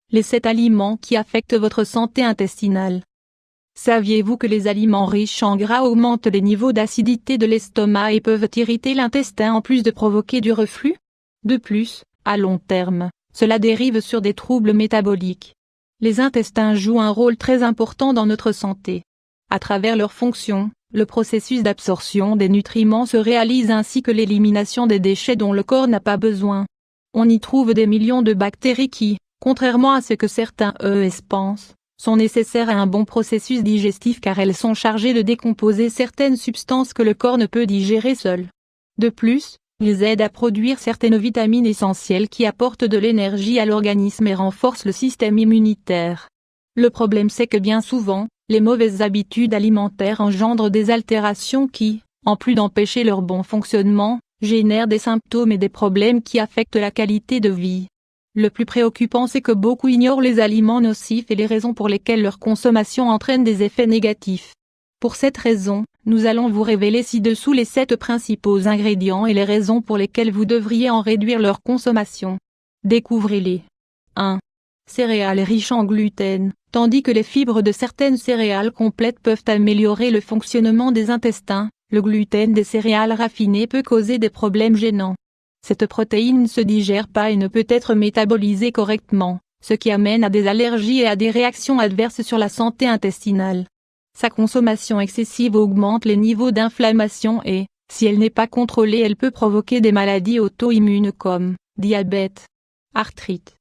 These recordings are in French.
Les 7 aliments qui affectent votre santé intestinale. Saviez-vous que les aliments riches en gras augmentent les niveaux d'acidité de l'estomac et peuvent irriter l'intestin en plus de provoquer du reflux? De plus, à long terme, cela dérive sur des troubles métaboliques. Les intestins jouent un rôle très important dans notre santé. À travers leur fonction, le processus d'absorption des nutriments se réalise ainsi que l'élimination des déchets dont le corps n'a pas besoin. On y trouve des millions de bactéries qui, contrairement à ce que certains pensent, sont nécessaires à un bon processus digestif car elles sont chargées de décomposer certaines substances que le corps ne peut digérer seul. De plus, ils aident à produire certaines vitamines essentielles qui apportent de l'énergie à l'organisme et renforcent le système immunitaire. Le problème c'est que bien souvent, les mauvaises habitudes alimentaires engendrent des altérations qui, en plus d'empêcher leur bon fonctionnement, génèrent des symptômes et des problèmes qui affectent la qualité de vie. Le plus préoccupant c'est que beaucoup ignorent les aliments nocifs et les raisons pour lesquelles leur consommation entraîne des effets négatifs. Pour cette raison, nous allons vous révéler ci-dessous les 7 principaux ingrédients et les raisons pour lesquelles vous devriez en réduire leur consommation. Découvrez-les. 1. Céréales riches en gluten. Tandis que les fibres de certaines céréales complètes peuvent améliorer le fonctionnement des intestins, le gluten des céréales raffinées peut causer des problèmes gênants. Cette protéine ne se digère pas et ne peut être métabolisée correctement, ce qui amène à des allergies et à des réactions adverses sur la santé intestinale. Sa consommation excessive augmente les niveaux d'inflammation et, si elle n'est pas contrôlée, elle peut provoquer des maladies auto-immunes comme diabète, arthrite,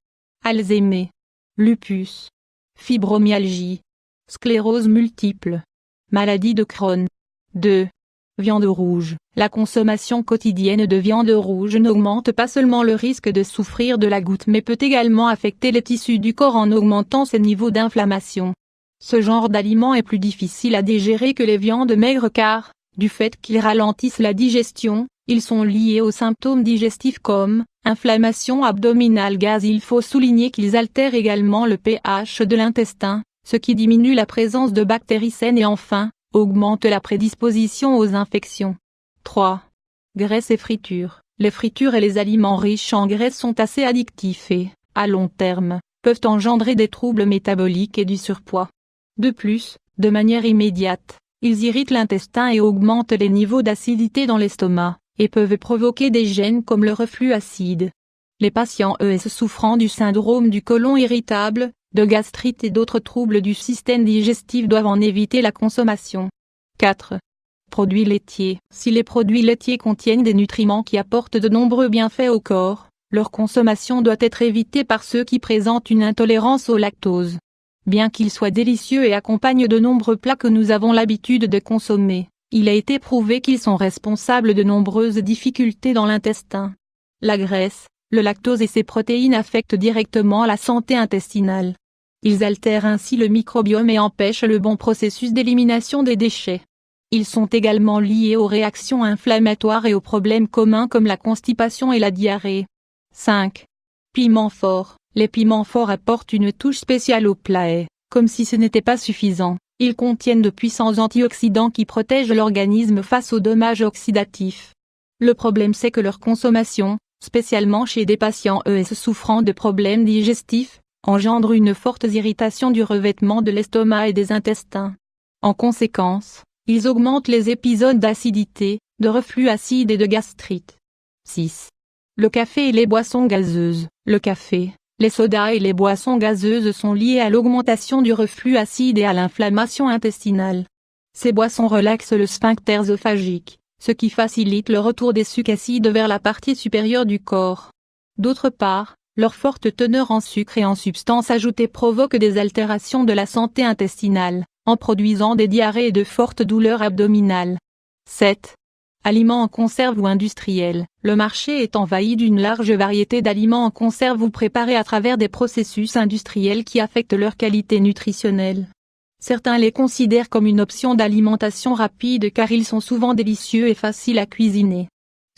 Alzheimer, lupus, fibromyalgie, sclérose multiple, maladie de Crohn. 2. Viande rouge. La consommation quotidienne de viande rouge n'augmente pas seulement le risque de souffrir de la goutte mais peut également affecter les tissus du corps en augmentant ses niveaux d'inflammation. Ce genre d'aliment est plus difficile à digérer que les viandes maigres car, du fait qu'ils ralentissent la digestion, ils sont liés aux symptômes digestifs comme inflammation abdominale gaz. Il faut souligner qu'ils altèrent également le pH de l'intestin, ce qui diminue la présence de bactéries saines et enfin, augmente la prédisposition aux infections. 3. Graisse et fritures. Les fritures et les aliments riches en graisse sont assez addictifs et, à long terme, peuvent engendrer des troubles métaboliques et du surpoids. De plus, de manière immédiate, ils irritent l'intestin et augmentent les niveaux d'acidité dans l'estomac, et peuvent provoquer des gènes comme le reflux acide. Les patients souffrant du syndrome du côlon irritable, de gastrite et d'autres troubles du système digestif doivent en éviter la consommation. 4. Produits laitiers. Si les produits laitiers contiennent des nutriments qui apportent de nombreux bienfaits au corps, leur consommation doit être évitée par ceux qui présentent une intolérance au lactose. Bien qu'ils soient délicieux et accompagnent de nombreux plats que nous avons l'habitude de consommer, il a été prouvé qu'ils sont responsables de nombreuses difficultés dans l'intestin. La graisse, le lactose et ses protéines affectent directement la santé intestinale. Ils altèrent ainsi le microbiome et empêchent le bon processus d'élimination des déchets. Ils sont également liés aux réactions inflammatoires et aux problèmes communs comme la constipation et la diarrhée. 5. Piments forts. Les piments forts apportent une touche spéciale au plat et, comme si ce n'était pas suffisant, ils contiennent de puissants antioxydants qui protègent l'organisme face aux dommages oxydatifs. Le problème c'est que leur consommation, spécialement chez des patients souffrant de problèmes digestifs, engendre une forte irritation du revêtement de l'estomac et des intestins. En conséquence, ils augmentent les épisodes d'acidité, de reflux acide et de gastrite. 6. Le café et les boissons gazeuses. Le café, les sodas et les boissons gazeuses sont liés à l'augmentation du reflux acide et à l'inflammation intestinale. Ces boissons relaxent le sphincter œsophagique, ce qui facilite le retour des sucs acides vers la partie supérieure du corps. D'autre part, leur forte teneur en sucre et en substances ajoutées provoque des altérations de la santé intestinale, en produisant des diarrhées et de fortes douleurs abdominales. 7. Aliments en conserve ou industriels. Le marché est envahi d'une large variété d'aliments en conserve ou préparés à travers des processus industriels qui affectent leur qualité nutritionnelle. Certains les considèrent comme une option d'alimentation rapide car ils sont souvent délicieux et faciles à cuisiner.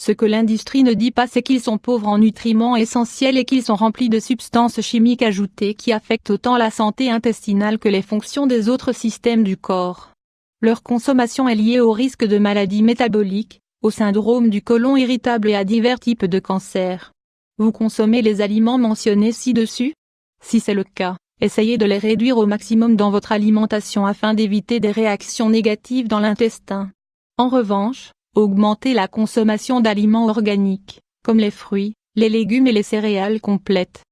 Ce que l'industrie ne dit pas c'est qu'ils sont pauvres en nutriments essentiels et qu'ils sont remplis de substances chimiques ajoutées qui affectent autant la santé intestinale que les fonctions des autres systèmes du corps. Leur consommation est liée au risque de maladies métaboliques, au syndrome du côlon irritable et à divers types de cancers. Vous consommez les aliments mentionnés ci-dessus? Si c'est le cas, essayez de les réduire au maximum dans votre alimentation afin d'éviter des réactions négatives dans l'intestin. En revanche, augmentez la consommation d'aliments organiques, comme les fruits, les légumes et les céréales complètes.